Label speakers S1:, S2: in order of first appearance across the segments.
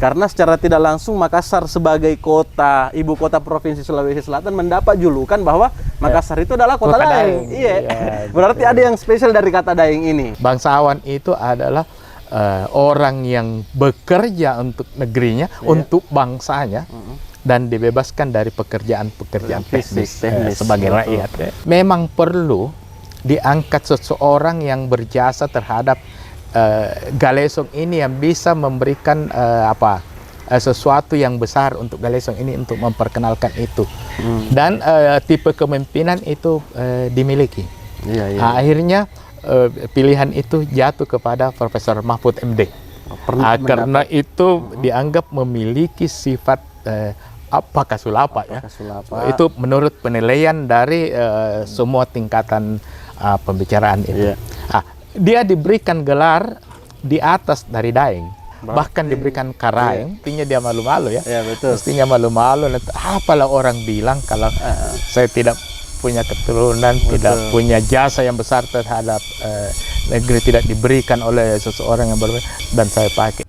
S1: Karena secara tidak langsung Makassar sebagai kota, ibu kota Provinsi Sulawesi Selatan mendapat julukan bahwa Makassar itu adalah kota Daeng. Iya. Berarti ada yang spesial dari kata Daeng ini.
S2: Bangsawan itu adalah orang yang bekerja untuk negerinya, untuk bangsanya, dan dibebaskan dari pekerjaan-pekerjaan teknis sebagai rakyat. Memang perlu diangkat seseorang yang berjasa terhadap Galesong ini, yang bisa memberikan sesuatu yang besar untuk Galesong ini, untuk memperkenalkan itu. Dan tipe kepemimpinan itu dimiliki. Akhirnya pilihan itu jatuh kepada Profesor Mahfud MD. Karena itu dianggap memiliki sifat Kasulapa, ya. Itu menurut penilaian dari semua tingkatan pembicaraan itu. Dia diberikan gelar di atas dari Daeng, bahkan diberikan Karaeng. Mestinya dia malu-malu, ya.
S1: Betul.
S2: Mestinya malu-malu. Apalah orang bilang kalau saya tidak punya keturunan, tidak punya jasa yang besar terhadap negeri, tidak diberikan oleh seseorang yang berbeda, dan saya pakai.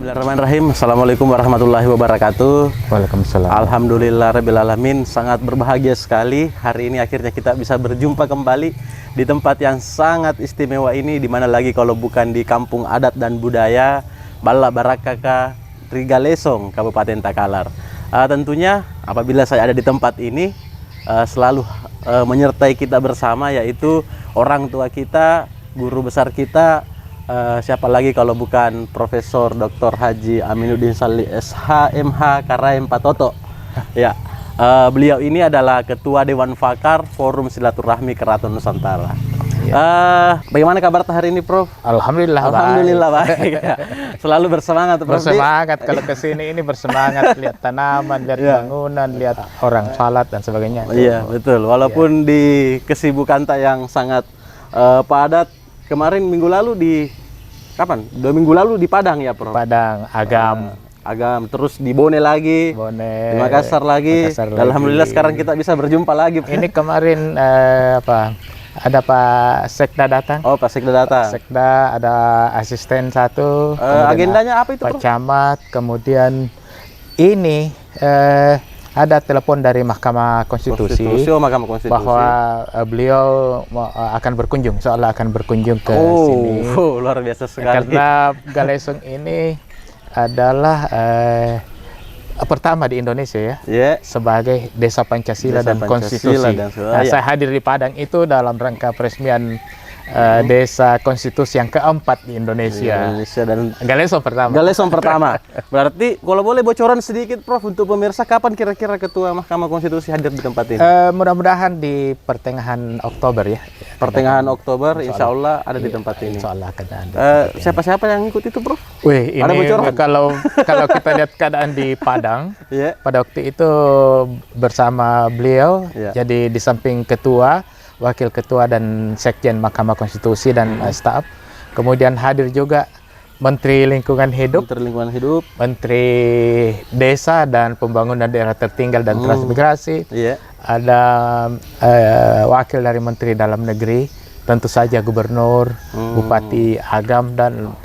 S1: Bismillahirrahmanirrahim. Assalamualaikum warahmatullahi wabarakatuh.
S2: Waalaikumsalam.
S1: Alhamdulillahirrabbilalamin. Sangat berbahagia sekali hari ini akhirnya kita bisa berjumpa kembali di tempat yang sangat istimewa ini, di mana lagi kalau bukan di Kampung Adat dan Budaya Bala Barakaka Trigalesong, Kabupaten Takalar. Tentunya apabila saya ada di tempat ini selalu menyertai kita bersama, yaitu orang tua kita, guru besar kita. Siapa lagi kalau bukan Profesor Dr. Haji Aminuddin Shalih SH.MH Karaeng Patoto. Ya, beliau ini adalah Ketua Dewan Fakar Forum Silaturahmi Keraton Nusantara. Bagaimana kabar hari ini, Prof?
S2: Alhamdulillah
S1: baik. Ya. Selalu bersemangat, Prof.
S2: Bersemangat kalau kesini ini bersemangat, lihat tanaman, lihat bangunan, lihat orang salat dan sebagainya.
S1: Iya, betul. Walaupun di kesibukan yang sangat padat. Kemarin minggu lalu kapan? 2 minggu lalu di Padang, ya, Prof?
S2: Padang,
S1: Agam, terus di Bone lagi, di Makassar lagi. Alhamdulillah sekarang kita bisa berjumpa lagi.
S2: Ini kemarin ada Pak Sekda datang.
S1: Oh, Pak Sekda datang.
S2: Sekda, ada asisten satu.
S1: Agendanya apa itu,
S2: Pak Camat, kemudian ini ada telepon dari Mahkamah Konstitusi,
S1: Mahkamah Konstitusi,
S2: bahwa beliau akan berkunjung, seolah akan berkunjung ke sini.
S1: Luar biasa sekali.
S2: Karena Galesong ini adalah pertama di Indonesia, ya, sebagai desa Pancasila dan Konstitusi. Saya hadir di Padang itu dalam rangka peresmian desa konstitusi yang keempat di Indonesia.
S1: Dan
S2: Galesong pertama.
S1: Galesong pertama. Berarti kalau boleh bocoran sedikit, Prof, untuk pemirsa, kapan kira-kira Ketua Mahkamah Konstitusi hadir di tempat ini?
S2: Mudah-mudahan di pertengahan Oktober, ya.
S1: Pertengahan Oktober, insya Allah ada di tempat ini.
S2: Insya Allah akan ada.
S1: Siapa-siapa yang ikut itu, Prof?
S2: Wih, ini
S1: ada bocoran?
S2: Kalau kita lihat keadaan di Padang, pada waktu itu bersama beliau, jadi di samping ketua, wakil ketua dan sekjen Mahkamah Konstitusi dan staf. Kemudian hadir juga Menteri Lingkungan Hidup, Menteri Desa dan Pembangunan Daerah Tertinggal dan Transmigrasi. Ada wakil dari Menteri Dalam Negeri, tentu saja Gubernur, Bupati Agam, dan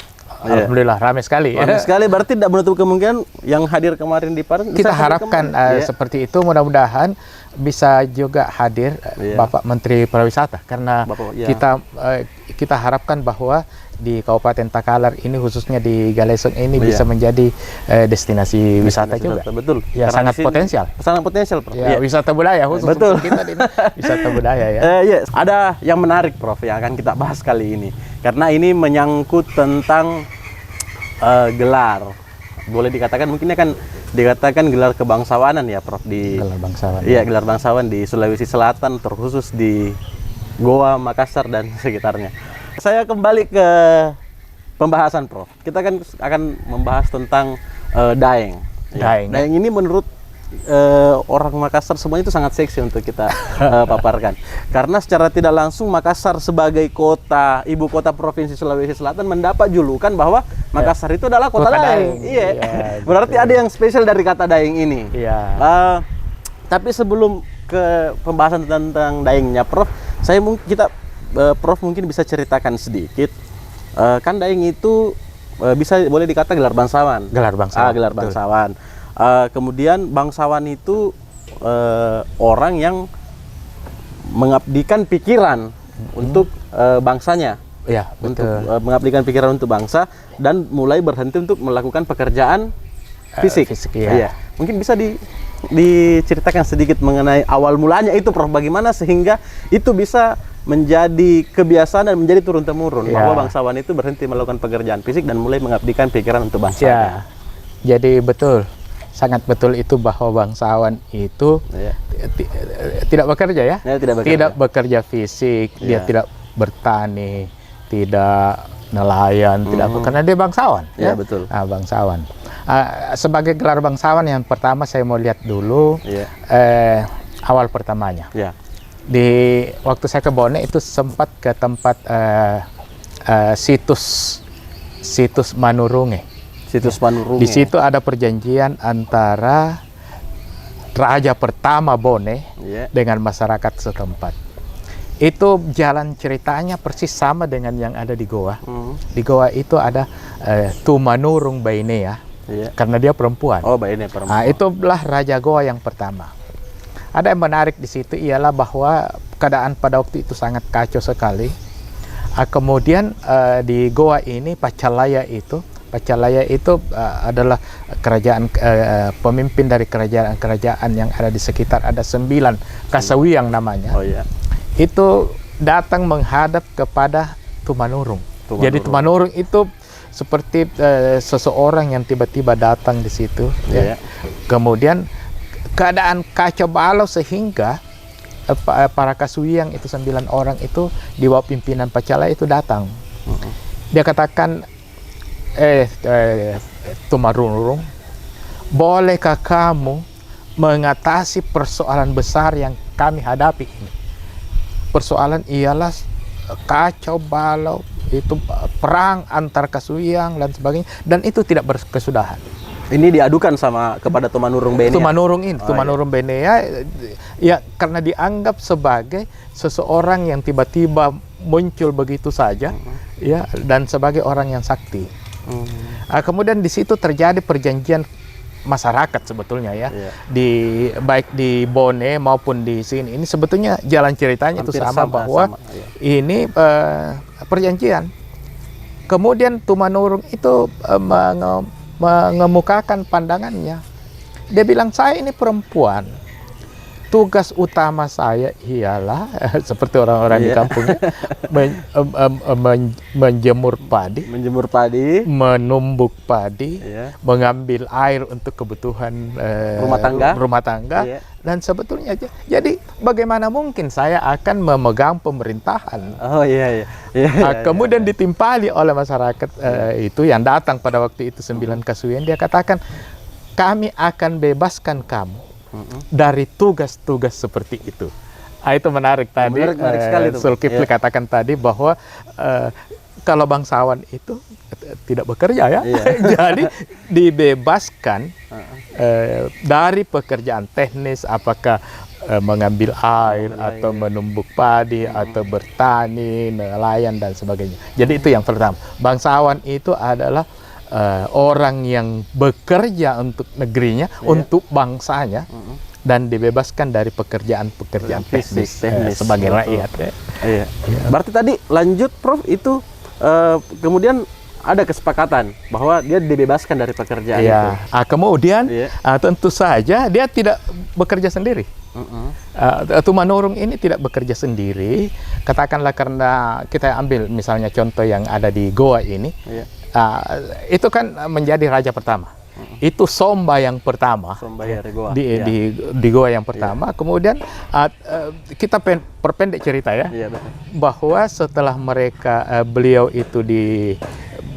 S2: alhamdulillah ramai sekali.
S1: Ramai sekali, berarti tidak menutup kemungkinan yang hadir kemarin di Padang.
S2: Kita harapkan seperti itu, mudah-mudahan bisa juga hadir Bapak Menteri Pariwisata, karena kita harapkan bahwa di Kabupaten Takalar ini, khususnya di Galesong ini, bisa menjadi destinasi wisata juga.
S1: Betul.
S2: Ya, sangat potensial.
S1: Sangat potensial, Prof.
S2: Ya, wisata budaya khusus untuk kita di wisata budaya, ya.
S1: Ada yang menarik, Prof, yang akan kita bahas kali ini. Karena ini menyangkut tentang gelar. Boleh dikatakan, mungkin akan dikatakan gelar kebangsawanan, ya, Prof, di
S2: gelar bangsawan.
S1: Iya, gelar bangsawan di Sulawesi Selatan, terkhusus di Goa, Makassar dan sekitarnya. Saya kembali ke pembahasan, Prof. Kita kan akan membahas tentang Daeng.
S2: Daeng
S1: Daeng ini menurut orang Makassar semuanya itu sangat seksi untuk kita paparkan. Karena secara tidak langsung Makassar sebagai kota, ibu kota Provinsi Sulawesi Selatan mendapat julukan bahwa Makassar itu adalah kota Daeng. Iya. Berarti ada yang spesial dari kata Daeng ini.
S2: Iya.
S1: Tapi sebelum ke pembahasan tentang Daengnya, Prof, Prof mungkin bisa ceritakan sedikit. Kan Daeng itu boleh dikata gelar bangsawan.
S2: Gelar bangsawan.
S1: Gelar bangsawan. Kemudian bangsawan itu orang yang mengabdikan pikiran untuk bangsanya.
S2: Ya,
S1: untuk mengabdikan pikiran untuk bangsa dan mulai berhenti untuk melakukan pekerjaan fisik. Iya. Mungkin bisa diceritakan sedikit mengenai awal mulanya itu, Prof. Bagaimana sehingga itu bisa menjadi kebiasaan dan menjadi turun-temurun bahwa bangsawan itu berhenti melakukan pekerjaan fisik dan mulai mengabdikan pikiran untuk bangsa.
S2: Ya. Jadi betul, sangat betul itu bahwa bangsawan itu tidak bekerja ya, tidak bekerja fisik, dia tidak bertani, tidak nelayan, tidak karena dia bangsawan.
S1: Ya, betul.
S2: Bangsawan. Sebagai gelar bangsawan yang pertama saya mau lihat dulu awal pertamanya.
S1: Ya.
S2: Di waktu saya ke Bone itu sempat ke tempat situs Manurunge.
S1: Situs Manurunge.
S2: Di situ ada perjanjian antara raja pertama Bone dengan masyarakat setempat. Itu jalan ceritanya persis sama dengan yang ada di Goa. Di Goa itu ada Tumanurung Bainea, karena dia perempuan.
S1: Oh, Bainea perempuan.
S2: Itulah raja Goa yang pertama. Ada yang menarik di situ ialah bahwa keadaan pada waktu itu sangat kacau sekali. Kemudian di Goa ini Pacalaya itu adalah kerajaan pemimpin dari kerajaan-kerajaan yang ada di sekitar, ada 9 Kasawiang namanya.
S1: Oh iya.
S2: Itu datang menghadap kepada Tumanurung. Jadi Tumanurung itu seperti seseorang yang tiba-tiba datang di situ. Kemudian keadaan kacau balau sehingga para Kasuwiang itu 9 orang itu di bawah pimpinan Pacala itu datang. Dia katakan, Tumanurung, bolehkah kamu mengatasi persoalan besar yang kami hadapi ini? Persoalan ialah kacau balau, itu perang antar Kasuwiang dan sebagainya, dan itu tidak berkesudahan.
S1: Ini diadukan kepada Tumanurung Bainea.
S2: Tumanurung Bainea ya, karena dianggap sebagai seseorang yang tiba-tiba muncul begitu saja, ya, dan sebagai orang yang sakti. Kemudian di situ terjadi perjanjian masyarakat sebetulnya ya, baik di Bone maupun di sini. Ini sebetulnya jalan ceritanya hampir itu sama bahwa ini perjanjian. Kemudian Tumanurung itu mengemukakan pandangannya. Dia bilang, saya ini perempuan, tugas utama saya ialah seperti orang-orang di kampungnya menjemur padi, menumbuk padi, mengambil air untuk kebutuhan rumah tangga, dan sebetulnya jadi bagaimana mungkin saya akan memegang pemerintahan. Kemudian ditimpali oleh masyarakat itu yang datang pada waktu itu 9 Kasuwian. Dia katakan, kami akan bebaskan kamu dari tugas-tugas seperti itu. Itu menarik tadi.
S1: Menarik sekali itu.
S2: Zulkifli katakan tadi bahwa kalau bangsawan itu tidak bekerja ya, jadi dibebaskan dari pekerjaan teknis, apakah mengambil air atau menumbuk padi atau bertani, nelayan dan sebagainya. Jadi itu yang pertama. Bangsawan itu adalah orang yang bekerja untuk negerinya, untuk bangsanya, dan dibebaskan dari pekerjaan-pekerjaan teknis sebagai rakyat.
S1: Berarti tadi lanjut, Prof, itu kemudian ada kesepakatan bahwa dia dibebaskan dari pekerjaan itu.
S2: Kemudian tentu saja dia tidak bekerja sendiri. Tumanurung ini tidak bekerja sendiri. Katakanlah karena kita ambil misalnya contoh yang ada di Goa ini. Itu kan menjadi raja pertama. Itu Somba yang pertama di Goa yang pertama. Kemudian kita perpendek cerita ya, bahwa setelah beliau itu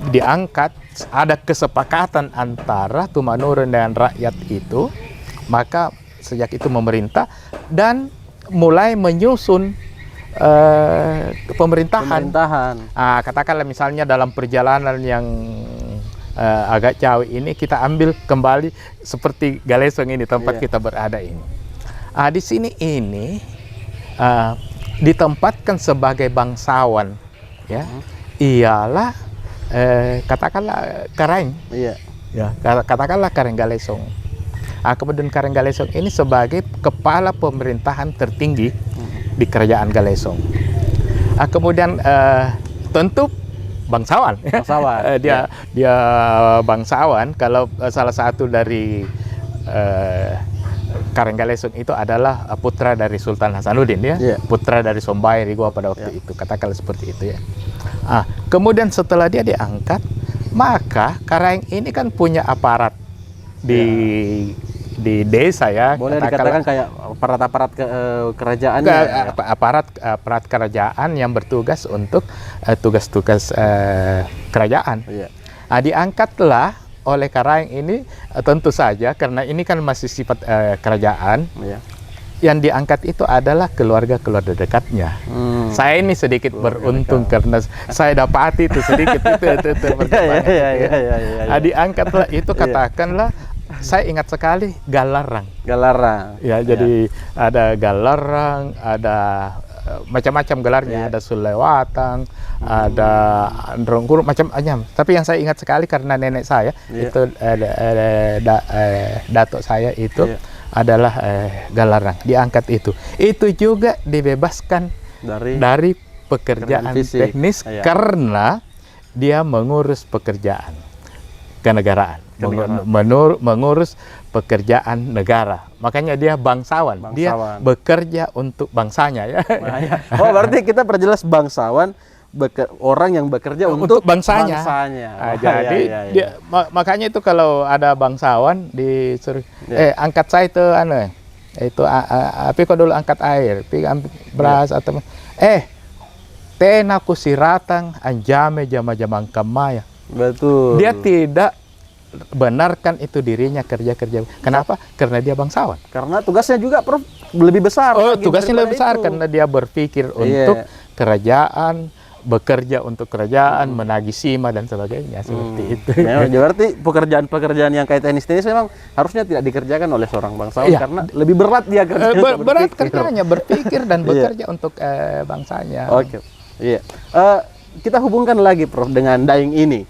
S2: diangkat, ada kesepakatan antara Tumanurung dengan rakyat itu Maka sejak itu memerintah dan mulai menyusun pemerintahan. Katakanlah misalnya dalam perjalanan yang agak jauh ini, kita ambil kembali seperti Galesong ini, tempat kita berada ini. Di sini ini ditempatkan sebagai bangsawan, ya, ialah katakanlah Karang, ya, katakanlah Karang Galesong. Kemudian Karang Galesong ini sebagai kepala pemerintahan tertinggi di kerajaan Galesong. Kemudian tentu bangsawan. Dia bangsawan. Kalau salah satu dari Karang Galesong itu adalah putra dari Sultan Hasanuddin, ya, putra dari Sombai Rigua pada waktu itu, katakanlah seperti itu, ya. Kemudian setelah dia diangkat, maka Karang ini kan punya aparat di desa, ya.
S1: Boleh dikatakan kayak aparat-aparat kerajaan,
S2: aparat kerajaan yang bertugas untuk tugas-tugas kerajaan. Diangkatlah oleh Karang ini, tentu saja karena ini kan masih sifat kerajaan. Yang diangkat itu adalah keluarga-keluarga dekatnya. Saya ini sedikit beruntung karena saya dapati itu sedikit itu perkembangan. Diangkatlah itu, katakanlah, saya ingat sekali Galarang. Ya, jadi ada Galarang, ada macam-macam gelarnya, ada Sulewatang, ada Androngguru, macam-macam. Tapi yang saya ingat sekali karena nenek saya itu datuk saya itu adalah Galarang, diangkat itu. Itu juga dibebaskan dari pekerjaan teknis karena dia mengurus pekerjaan kenegaraan, mengurus pekerjaan negara. Makanya dia bangsawan. Dia bekerja untuk bangsanya, ya.
S1: Oh, berarti kita perjelas bangsawan, orang yang bekerja untuk bangsanya.
S2: Jadi dia, makanya itu kalau ada bangsawan disuruh angkat saya itu itu api kok dulu angkat air, pi ambil beras atau tenaku siratang anjame jama-jamang kamaya.
S1: Betul.
S2: Dia tidak benarkan itu dirinya kerja-kerja. Kenapa? Karena dia bangsawan.
S1: Karena tugasnya juga lebih besar.
S2: Tugasnya lebih besar karena dia berpikir untuk kerajaan, bekerja untuk kerajaan, menagih sima dan sebagainya, seperti itu.
S1: Berarti pekerjaan-pekerjaan yang kayak tenis memang harusnya tidak dikerjakan oleh seorang bangsawan karena lebih berat dia kerja.
S2: Berat kerjanya, berpikir dan bekerja untuk bangsanya.
S1: Oke. Kita hubungkan lagi, Prof, dengan Daeng ini.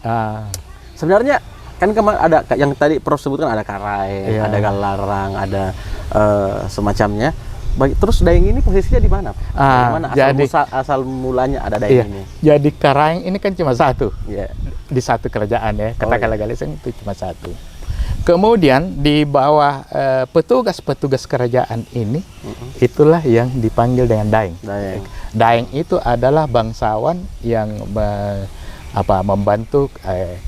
S1: Sebenarnya kan kemarin ada yang tadi Prof sebutkan, ada Karaeng, ada Galarang, ada semacamnya. Terus Daeng ini posisinya di mana? Mana asal mulanya ada Daeng ini?
S2: Jadi Karaeng ini kan cuma satu, di satu kerajaan, ya. Katakanlah Galesong itu cuma satu. Kemudian di bawah petugas-petugas kerajaan ini, itulah yang dipanggil dengan Daeng. Daeng itu adalah bangsawan yang membantu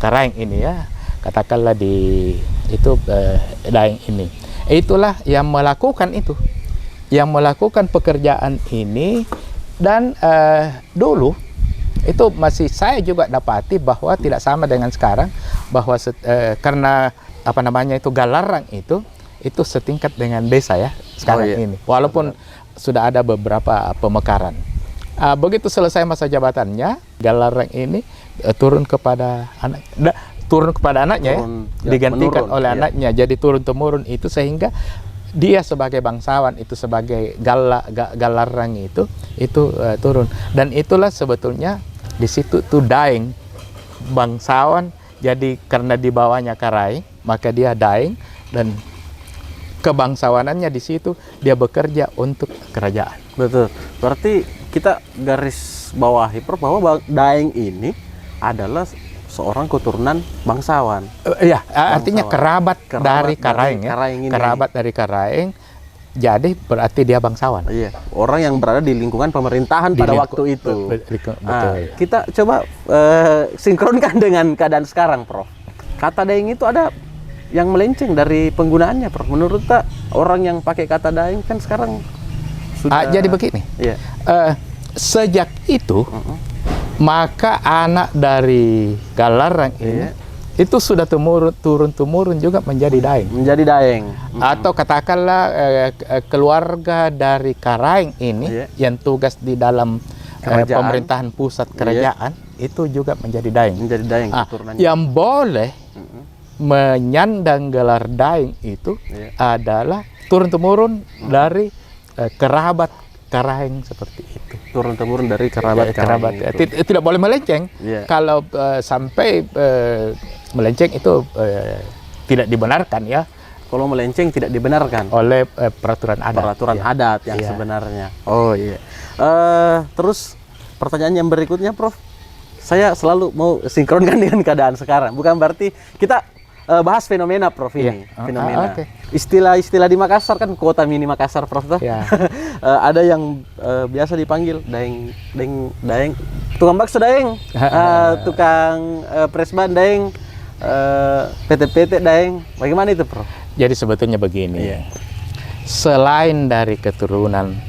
S2: Karaeng ini, ya. Katakanlah di itu Daeng ini. Itulah yang melakukan itu, yang melakukan pekerjaan ini. Dan dulu itu masih saya juga dapati bahwa tidak sama dengan sekarang, bahwa karena itu Galarang itu setingkat dengan desa, ya, sekarang ini. Walaupun sudah ada beberapa pemekaran. Begitu selesai masa jabatannya, Galarang ini turun kepada anaknya, digantikan oleh anaknya. Jadi turun temurun itu, sehingga dia sebagai bangsawan itu, sebagai Galarang itu turun. Dan itulah sebetulnya di situ tuh Daeng, bangsawan. Jadi karena di bawahnya Karaeng, maka dia Daeng, dan kebangsawanannya di situ dia bekerja untuk kerajaan.
S1: Betul. Berarti kita garis bawahi, Prof, bahwa Daeng ini adalah seorang keturunan bangsawan.
S2: Artinya kerabat dari Karaeng, ya. Kerabat dari Karaeng. Jadi berarti dia bangsawan.
S1: Orang yang berada di lingkungan pemerintahan pada waktu itu.
S2: Betul.
S1: Kita coba sinkronkan dengan keadaan sekarang, Prof. Kata Daeng itu ada yang melenceng dari penggunaannya, Prof. Menurut orang yang pakai kata Daeng kan sekarang sudah.
S2: Jadi begini. Sejak itu, maka anak dari Galarang ini itu sudah turun-temurun juga menjadi Daeng.
S1: Menjadi Daeng.
S2: Atau katakanlah keluarga dari Karaeng ini yang tugas di dalam pemerintahan pusat kerajaan itu juga menjadi Daeng.
S1: Menjadi Daeng keturunannya.
S2: Yang boleh menyandang gelar Daeng itu adalah turun-temurun dari kerabat Karaeng seperti itu.
S1: Turun-temurun dari kerabat Karaeng.
S2: Tidak boleh melenceng. Kalau sampai melenceng itu tidak dibenarkan ya.
S1: Kalau melenceng tidak dibenarkan
S2: oleh peraturan adat.
S1: Peraturan adat yang sebenarnya. Oh iya. Terus pertanyaan yang berikutnya, Prof. Saya selalu mau sinkronkan dengan keadaan sekarang. Bukan berarti kita bahas fenomena, Prof, ini. Fenomena. Istilah-istilah di Makassar kan kota mini Makassar, Prof. Ada yang biasa dipanggil Daeng, tukang bakso Daeng, tukang presban Daeng, PT-PT Daeng. Bagaimana itu, Prof?
S2: Jadi sebetulnya begini, selain dari keturunan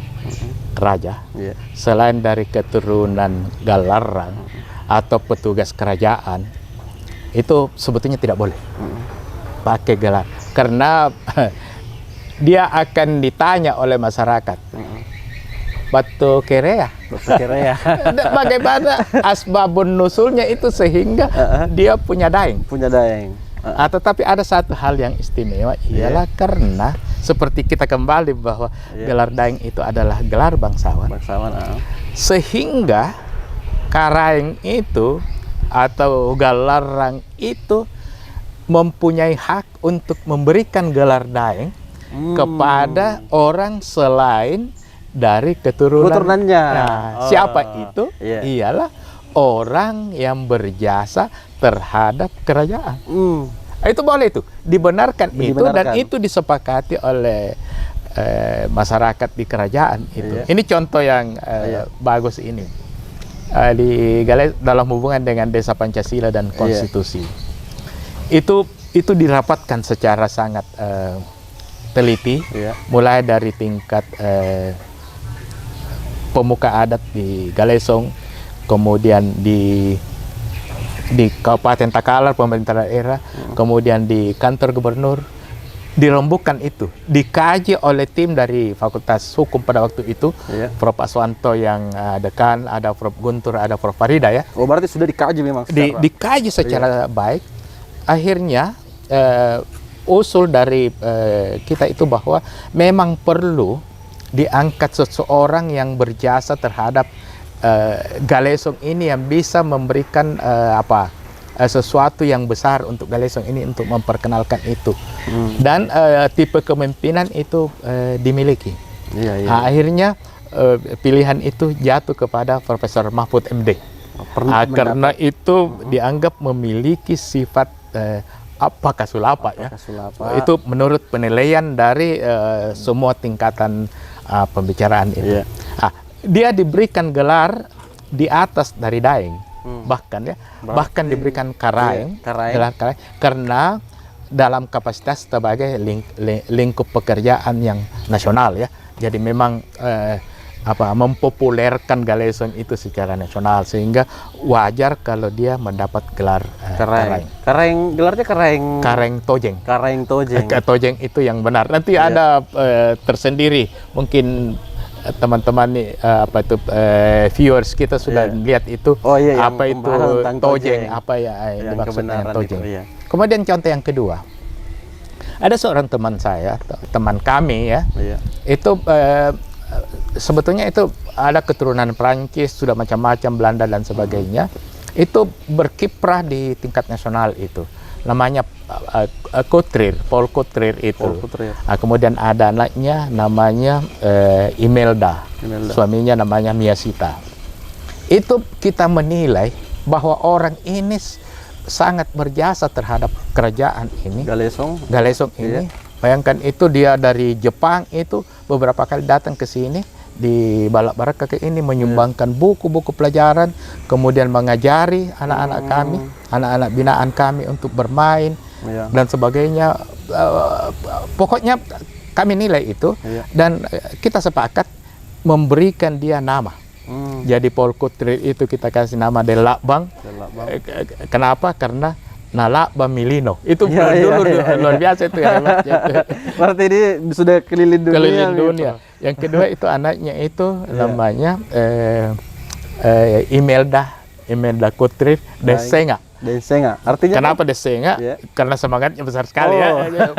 S2: raja, selain dari keturunan Galarang atau petugas kerajaan, itu sebetulnya tidak boleh pakai gelar, karena dia akan ditanya oleh masyarakat, Batu Kerea, bagaimana asbabun nusulnya itu sehingga dia punya Daeng. Tetapi ada satu hal yang istimewa, ialah karena seperti kita kembali bahwa gelar Daeng itu adalah gelar bangsawan. Sehingga Karaeng itu atau Galarang itu mempunyai hak untuk memberikan gelar Daeng kepada orang selain dari keturunannya. Siapa itu? Ialah orang yang berjasa terhadap kerajaan. Itu boleh, itu dibenarkan. Itu dan itu disepakati oleh masyarakat di kerajaan itu. Ini contoh yang bagus ini di dalam hubungan dengan Desa Pancasila dan Konstitusi. Itu dirapatkan secara sangat teliti, mulai dari tingkat pemuka adat di Galesong, kemudian di Kabupaten Takalar, pemerintah daerah, kemudian di kantor gubernur, dirembukan itu, dikaji oleh tim dari Fakultas Hukum pada waktu itu, Prof. Aswanto yang dekan, ada Prof. Guntur, ada Prof. Farida ya.
S1: Oh, berarti sudah dikaji memang
S2: dikaji secara baik. Akhirnya usul dari kita itu bahwa memang perlu diangkat seseorang yang berjasa terhadap Galesong ini, yang bisa memberikan sesuatu yang besar untuk Galesong ini, untuk memperkenalkan itu. Dan tipe kepemimpinan itu dimiliki. Akhirnya pilihan itu jatuh kepada Profesor Mahfud MD. Karena itu dianggap memiliki sifat kasulapa ya. Itu menurut penilaian dari semua tingkatan pembicaraan itu. Dia diberikan gelar di atas dari Daeng, bahkan diberikan Karaeng, gelar Karaeng, karena dalam kapasitas sebagai lingkup pekerjaan yang nasional ya. Jadi memang mempopulerkan Galesong itu secara nasional, sehingga wajar kalau dia mendapat gelar Karaeng. Gelarnya Karaeng Tojeng. Tojeng itu yang benar. Nanti ada tersendiri, mungkin teman-teman viewers kita sudah lihat itu, apa itu Tojeng, apa ya dimaksudnya Tojeng. Kemudian contoh yang kedua, ada seorang teman saya, teman kami ya, itu sebetulnya itu ada keturunan Prancis, sudah macam-macam, Belanda dan sebagainya. Itu berkiprah di tingkat nasional itu. Namanya Paul Couturier itu. Kemudian ada anaknya namanya Imelda. Suaminya namanya Miasita. Itu kita menilai bahwa orang ini sangat berjasa terhadap kerajaan ini. Galesong ini. Bayangkan itu, dia dari Jepang itu beberapa kali datang ke sini, di Balak Baraka ke ini, menyumbangkan buku-buku pelajaran, kemudian mengajari anak-anak kami, anak-anak binaan kami untuk bermain dan sebagainya. Pokoknya kami nilai itu, dan kita sepakat memberikan dia nama. Jadi Paul Couturier itu kita kasih nama Delakbang. Kenapa? Karena Nala Bamilino. Itu
S1: Iya,
S2: dulu
S1: iya, iya.
S2: luar biasa itu ya. Hebatnya itu.
S1: Berarti ini sudah keliling dunia.
S2: Keliling
S1: gitu.
S2: dunia. Yang kedua itu anaknya itu
S1: Iya.
S2: namanya Imelda Kutrir Desenga.
S1: Desenga. Artinya
S2: Kenapa Desenga?
S1: Iya.
S2: Karena semangatnya besar sekali
S1: Oh.
S2: ya.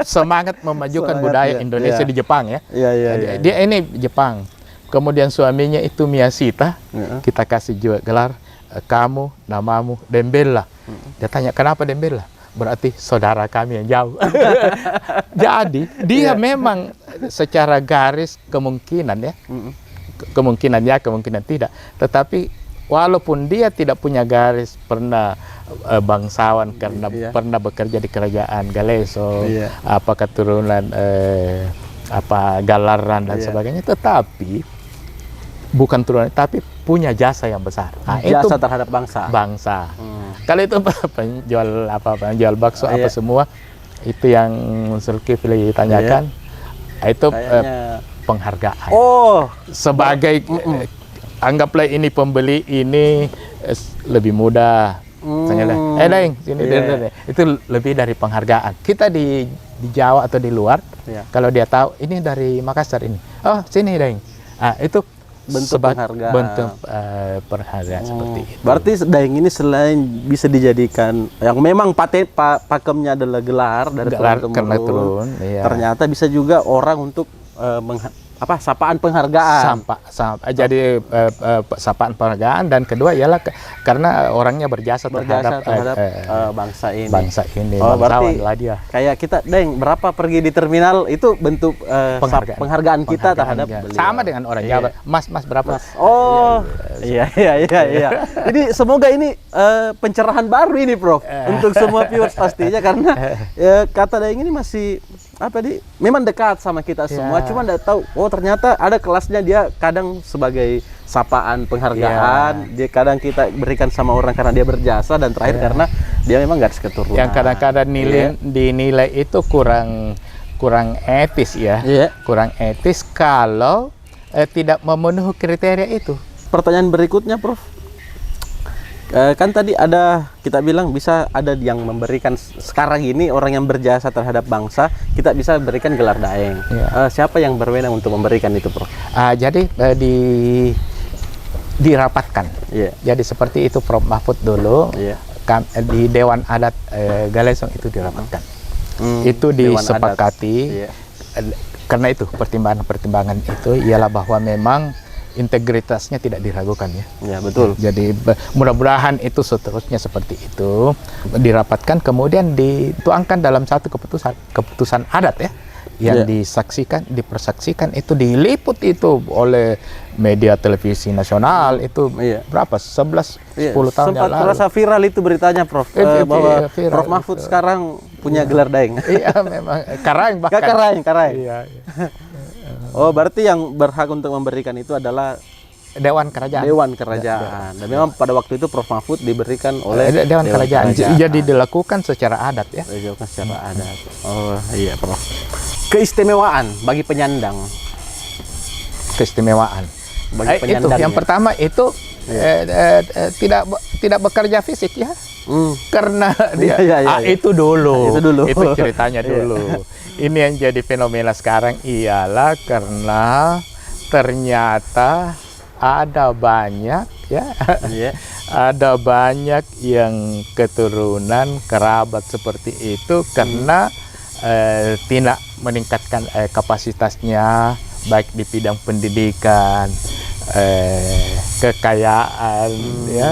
S2: Semangat memajukan
S1: Semangat,
S2: budaya
S1: iya.
S2: Indonesia
S1: Iya.
S2: di Jepang ya.
S1: Iya, iya, iya.
S2: Dia ini Jepang. Kemudian suaminya itu Miyashita.
S1: Iya.
S2: Kita kasih juga gelar kamu namamu Dembella. Dia tanya kenapa Dembella? Berarti saudara kami yang jauh. Jadi dia memang secara garis kemungkinan ya. Kemungkinan ya, kemungkinan tidak. Tetapi walaupun dia tidak punya garis pernah bangsawan karena
S1: Iya.
S2: pernah bekerja di kerajaan Galeso,
S1: Iya.
S2: apa keturunan Galaran dan
S1: Iya.
S2: sebagainya, tetapi bukan turunan, tapi punya jasa yang besar. Nah,
S1: Jasa
S2: itu
S1: terhadap bangsa.
S2: Kalau itu penjual bakso
S1: Iya.
S2: apa semua itu yang Zulkifli tanyakan, itu
S1: Kayaknya
S2: penghargaan.
S1: oh,
S2: Sebagai anggaplah ini pembeli ini lebih mudah. Misalnya, Deng, sini
S1: Iya.
S2: Deng. Itu lebih dari penghargaan. Kita di Jawa atau di luar,
S1: Iya.
S2: kalau dia tahu ini dari Makassar ini, oh sini Deng. Itu
S1: Bentuk penghargaan.
S2: bentuk penghargaan seperti itu.
S1: Berarti daeng ini selain bisa dijadikan yang memang pakemnya adalah gelar dari
S2: Gelar
S1: turun-temurun,
S2: karena turun, iya.
S1: ternyata bisa juga orang untuk sapaan penghargaan.
S2: Jadi sapaan penghargaan, dan kedua ialah karena orangnya berjasa terhadap
S1: bangsa ini.
S2: bangsa ini,
S1: Oh, berarti
S2: bangsawan lah dia.
S1: kayak kita, Deng, berapa pergi di terminal itu bentuk penghargaan kita terhadap
S2: dia.
S1: beliau.
S2: Sama dengan orang Jawa. Mas berapa?
S1: Oh, iya. Jadi semoga ini pencerahan baru ini, Prof, untuk semua viewers pastinya, karena kata Daeng ini masih memang dekat sama kita semua, cuma nggak tahu. Oh, ternyata ada kelasnya, dia kadang sebagai sapaan penghargaan, dia kadang kita berikan sama orang karena dia berjasa, dan terakhir karena dia memang garis keturunan.
S2: Yang kadang-kadang dinilai itu kurang etis ya.
S1: Iya.
S2: Kurang etis kalau tidak memenuhi kriteria itu.
S1: Pertanyaan berikutnya, Prof. Kan tadi kita bilang bisa ada yang memberikan, sekarang ini orang yang berjasa terhadap bangsa, kita bisa berikan gelar daeng.
S2: Iya.
S1: Siapa yang berwenang untuk memberikan itu, Prof?
S2: Jadi dirapatkan.
S1: Iya.
S2: Jadi seperti itu Prof Mahfud dulu.
S1: Iya.
S2: Di Dewan Adat Galesong itu dirapatkan. Itu
S1: Dewan
S2: disepakati.
S1: Adat. Iya.
S2: Karena itu pertimbangan itu ialah bahwa memang integritasnya tidak diragukan ya.
S1: Ya, betul.
S2: Jadi mudah-mudahan itu seterusnya seperti itu, dirapatkan kemudian dituangkan dalam satu keputusan adat ya, yang dipersaksikan itu, diliput itu oleh media televisi nasional itu berapa 10 tahun yang
S1: Sempat
S2: lalu.
S1: terasa viral itu beritanya, Prof, bahwa
S2: viral.
S1: Prof Mahfud sekarang punya gelar daeng.
S2: Iya, memang Karaeng bahkan.
S1: Karaeng.
S2: Iya.
S1: Oh, berarti yang berhak untuk memberikan itu adalah
S2: Dewan Kerajaan.
S1: Dewan Kerajaan. Dan memang pada waktu itu Prof Mahfud diberikan oleh
S2: Dewan Kerajaan. Jadi dilakukan secara adat ya.
S1: Dilakukan secara adat. Oh iya, Prof. Keistimewaan bagi penyandang.
S2: Keistimewaan.
S1: Bagi
S2: Itu
S1: penyandang.
S2: yang pertama itu tidak bekerja fisik ya. Karena dia itu dulu. Itu ceritanya dulu. Ini yang jadi fenomena sekarang ialah karena ternyata ada banyak ya. Ada banyak yang keturunan kerabat seperti itu karena tidak meningkatkan kapasitasnya baik di bidang pendidikan, kekayaan ya,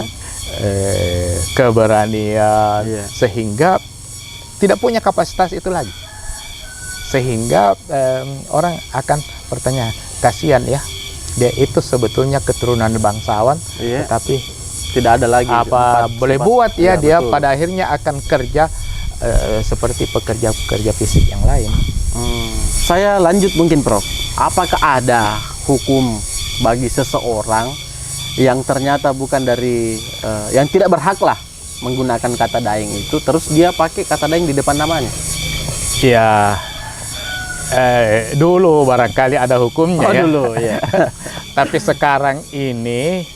S2: keberanian, sehingga tidak punya kapasitas itu lagi. Sehingga orang akan bertanya, kasihan ya, dia itu sebetulnya keturunan bangsawan, tetapi
S1: tidak ada lagi
S2: apa boleh buat ya, dia
S1: betul.
S2: pada akhirnya akan kerja seperti pekerja-pekerja fisik yang lain.
S1: Saya lanjut mungkin, Prof. Apakah ada hukum bagi seseorang yang ternyata bukan dari yang tidak berhak lah menggunakan kata daeng itu, terus dia pakai kata daeng di depan namanya?
S2: Ya, dulu barangkali ada hukumnya ya.
S1: Dulu ya.
S2: Tapi sekarang ini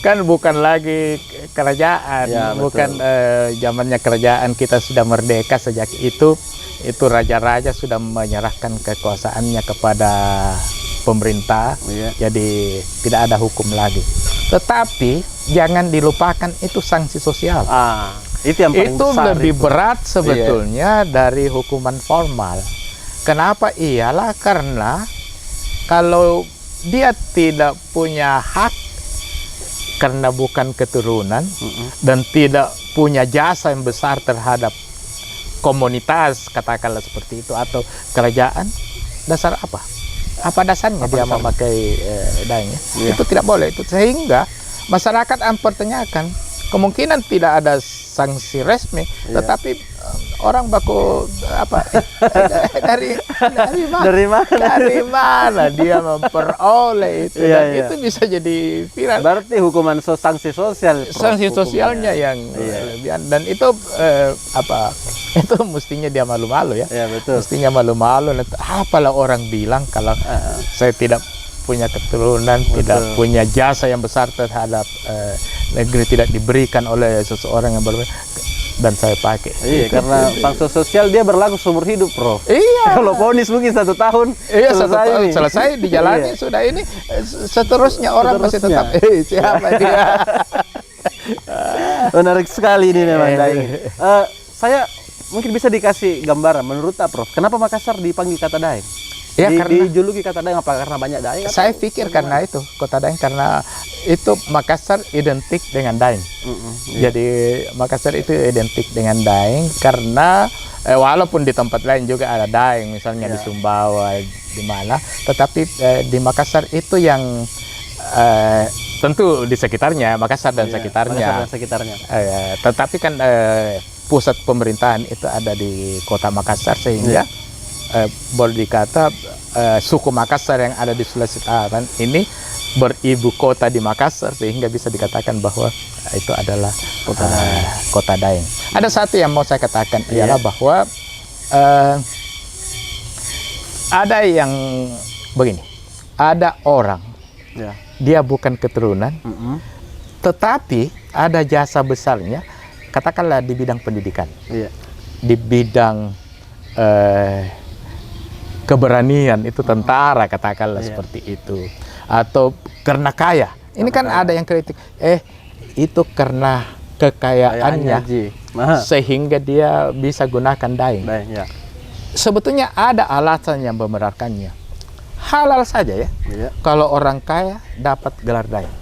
S2: kan bukan lagi kerajaan,
S1: Ya,
S2: bukan
S1: betul.
S2: zamannya kerajaan, kita sudah merdeka sejak itu raja-raja sudah menyerahkan kekuasaannya kepada pemerintah,
S1: Iya.
S2: jadi tidak ada hukum lagi. Tetapi jangan dilupakan itu sanksi sosial.
S1: Itu yang paling
S2: Itu
S1: besar
S2: lebih
S1: itu.
S2: berat sebetulnya dari hukuman formal. Kenapa? Iyalah karena kalau dia tidak punya hak karena bukan keturunan dan tidak punya jasa yang besar terhadap komunitas, katakanlah seperti itu, atau kerajaan, dasar apa? Apa dasarnya dia memakai daeng?
S1: Iya.
S2: Itu tidak boleh. Itu sehingga masyarakat mempertanyakan, kemungkinan tidak ada sanksi resmi, tetapi orang baku apa? dari mana?
S1: Dari mana?
S2: Dari mana dia memperoleh itu?
S1: Iya,
S2: Dan
S1: iya.
S2: itu bisa jadi viral.
S1: Berarti hukuman sanksi sosial. Prof,
S2: Sanksi
S1: hukumnya.
S2: sosialnya yang
S1: Iya.
S2: dan itu apa? Itu mestinya dia malu-malu ya.
S1: Iya, betul.
S2: Mestinya malu-malu. Apalah orang bilang kalau saya tidak punya keturunan, tidak punya jasa yang besar terhadap negeri, tidak diberikan oleh seseorang yang berbeda, dan saya pakai.
S1: Iya, karena sanksi sosial dia berlaku seumur hidup, Prof.
S2: Iya.
S1: Kalau vonis mungkin 1 tahun,
S2: Iya,
S1: nih.
S2: selesai dijalani
S1: Iya.
S2: sudah ini. Seterusnya orang masih tetap siapa dia?
S1: Menarik sekali ini memang daeng. Saya mungkin bisa dikasih gambaran menurut Prof, kenapa Makassar dipanggil kata daeng?
S2: Ya, karena
S1: dijuluki kata daeng apa karena banyak daeng?
S2: saya pikir karena itu kota Daeng, karena itu Makassar identik dengan Daeng. Jadi Makassar itu identik dengan Daeng karena walaupun di tempat lain juga ada Daeng, misalnya di Sumbawa, di mana, tetapi di Makassar itu yang tentu di sekitarnya, Makassar dan sekitarnya.
S1: Makassar dan sekitarnya.
S2: Tetapi kan pusat pemerintahan itu ada di kota Makassar, sehingga boleh dikata suku Makassar yang ada di Sulawesi Selatan ini beribu kota di Makassar, sehingga bisa dikatakan bahwa itu adalah kota Daeng. Ada satu yang mau saya katakan, ialah bahwa ada yang begini, ada orang dia bukan keturunan, tetapi ada jasa besarnya, katakanlah di bidang pendidikan, di bidang keberanian, itu tentara, katakanlah seperti itu, atau karena kaya. Ini kan ada yang kritik, itu karena kekayaannya sehingga dia bisa gunakan daeng. Sebetulnya ada alasan yang membenarkannya. Halal saja ya. Kalau orang kaya dapat gelar daeng.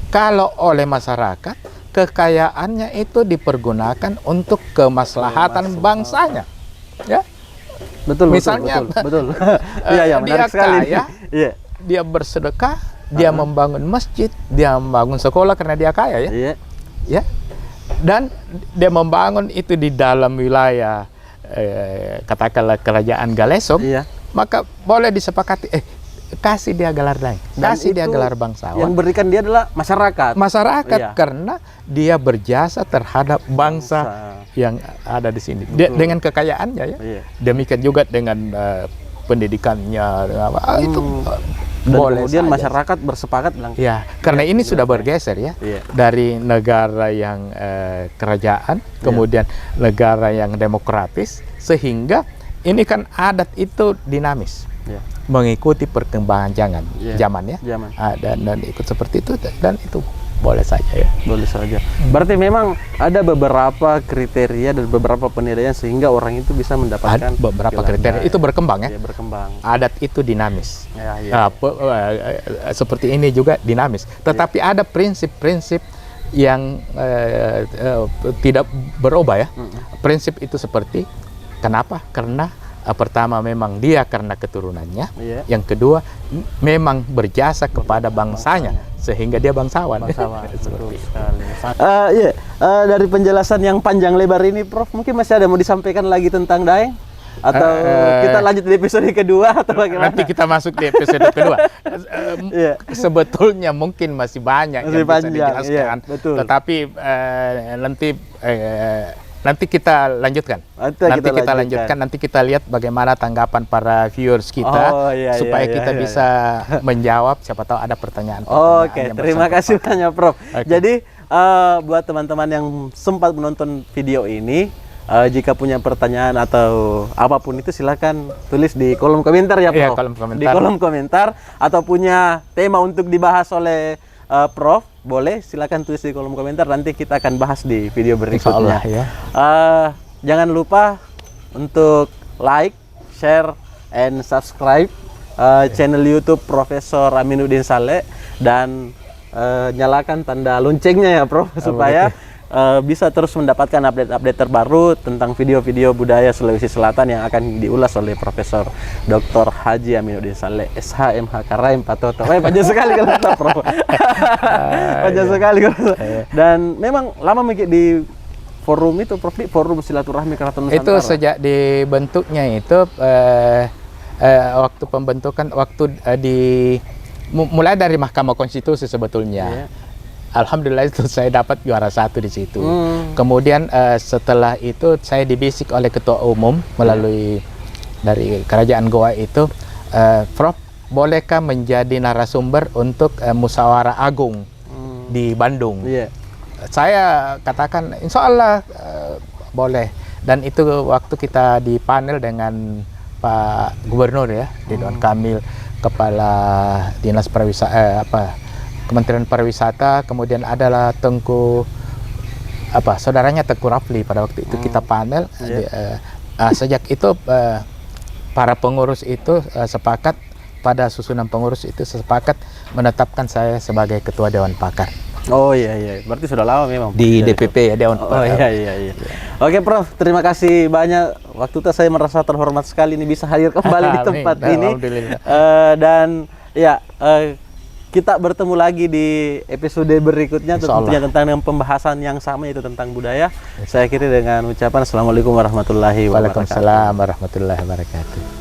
S2: Kalau oleh masyarakat, kekayaannya itu dipergunakan untuk kemaslahatan bangsanya. Ya.
S1: Betul,
S2: misalnya,
S1: betul. Iya, menarik sekali.
S2: Kaya, dia bersedekah, dia membangun masjid, dia membangun sekolah karena dia kaya ya. Ya. Dan dia membangun itu di dalam wilayah katakanlah kerajaan Galesong, maka boleh disepakati kasih dia gelar daeng, kasih dia gelar bangsawan.
S1: Yang berikan dia adalah masyarakat.
S2: Karena dia berjasa terhadap bangsa yang ada di sini. Dengan kekayaannya ya. Demikian juga dengan pendidikannya, itu
S1: dan
S2: boleh
S1: kemudian
S2: saja.
S1: Masyarakat bersepakat bilang.
S2: Ya, karena ini sudah bergeser ya. Dari negara yang kerajaan, kemudian negara yang demokratis, sehingga ini kan adat itu dinamis. Mengikuti perkembangan zaman ya. Dan ikut seperti itu, dan itu boleh saja ya.
S1: Boleh saja. Berarti memang ada beberapa kriteria dan beberapa penilaian sehingga orang itu bisa mendapatkan
S2: beberapa kriteria itu berkembang ya.
S1: Berkembang.
S2: Adat itu dinamis. Seperti ini juga dinamis. Tetapi ada prinsip-prinsip yang tidak berubah ya. Prinsip itu seperti kenapa? Karena pertama memang dia karena keturunannya, yang kedua memang berjasa kepada bangsanya sehingga dia bangsawan.
S1: Seperti sekali. Dari penjelasan yang panjang lebar ini, Prof, mungkin masih ada mau disampaikan lagi tentang daeng? Atau kita lanjut di episode kedua atau bagaimana?
S2: Nanti kita masuk di episode kedua. Sebetulnya mungkin masih banyak yang bisa dijelaskan, tetapi nanti Nanti kita lanjutkan. Nanti kita lihat bagaimana tanggapan para viewers kita supaya kita bisa menjawab. Siapa tahu ada pertanyaan.
S1: Oke, terima kasih banyak Prof. Jadi buat teman-teman yang sempat menonton video ini, jika punya pertanyaan atau apapun itu silakan tulis di kolom komentar ya Prof.
S2: Iya, kolom komentar.
S1: Di kolom komentar atau punya tema untuk dibahas oleh Prof, boleh silakan tulis di kolom komentar, nanti kita akan bahas di video berikutnya.
S2: Insya Allah, ya.
S1: Jangan lupa untuk like, share, and subscribe channel YouTube Profesor Aminuddin Saleh, dan nyalakan tanda loncengnya ya Prof, supaya bisa terus mendapatkan update-update terbaru tentang video-video budaya Sulawesi Selatan yang akan diulas oleh Profesor Dr. Haji Aminuddin Saleh, SHMH Karaim Patoto. Panjang sekali kalau kata Prof. Panjang sekali kalau. Dan memang lama di forum itu Prof, di forum silaturahmi Keraton Nusantara.
S2: Itu sejak dibentuknya itu waktu pembentukan mulai dari Mahkamah Konstitusi sebetulnya. Alhamdulillah itu saya dapat juara 1 di situ. Kemudian setelah itu saya dibisik oleh Ketua Umum melalui dari Kerajaan Goa itu, Prof, bolehkah menjadi narasumber untuk musyawarah agung di Bandung? Saya katakan insya Allah boleh. Dan itu waktu kita di panel dengan Pak Gubernur ya, Ridwan Kamil, Kepala Dinas Kementerian Pariwisata, kemudian adalah saudaranya Tengku Rafli pada waktu itu kita panel. Sejak itu para pengurus itu sepakat, pada susunan pengurus itu sepakat menetapkan saya sebagai Ketua Dewan Pakar.
S1: Oh iya, berarti sudah lama memang
S2: di DPP ya, Dewan Pakar.
S1: Iya. Oke Prof, terima kasih banyak. Waktu itu saya merasa terhormat sekali ini bisa hadir kembali di tempat ini. Dan ya kita bertemu lagi di episode berikutnya tentunya tentang pembahasan yang sama, yaitu tentang budaya. Saya akhiri dengan ucapan Assalamualaikum warahmatullahi wabarakatuh.
S2: Waalaikumsalam warahmatullahi wabarakatuh.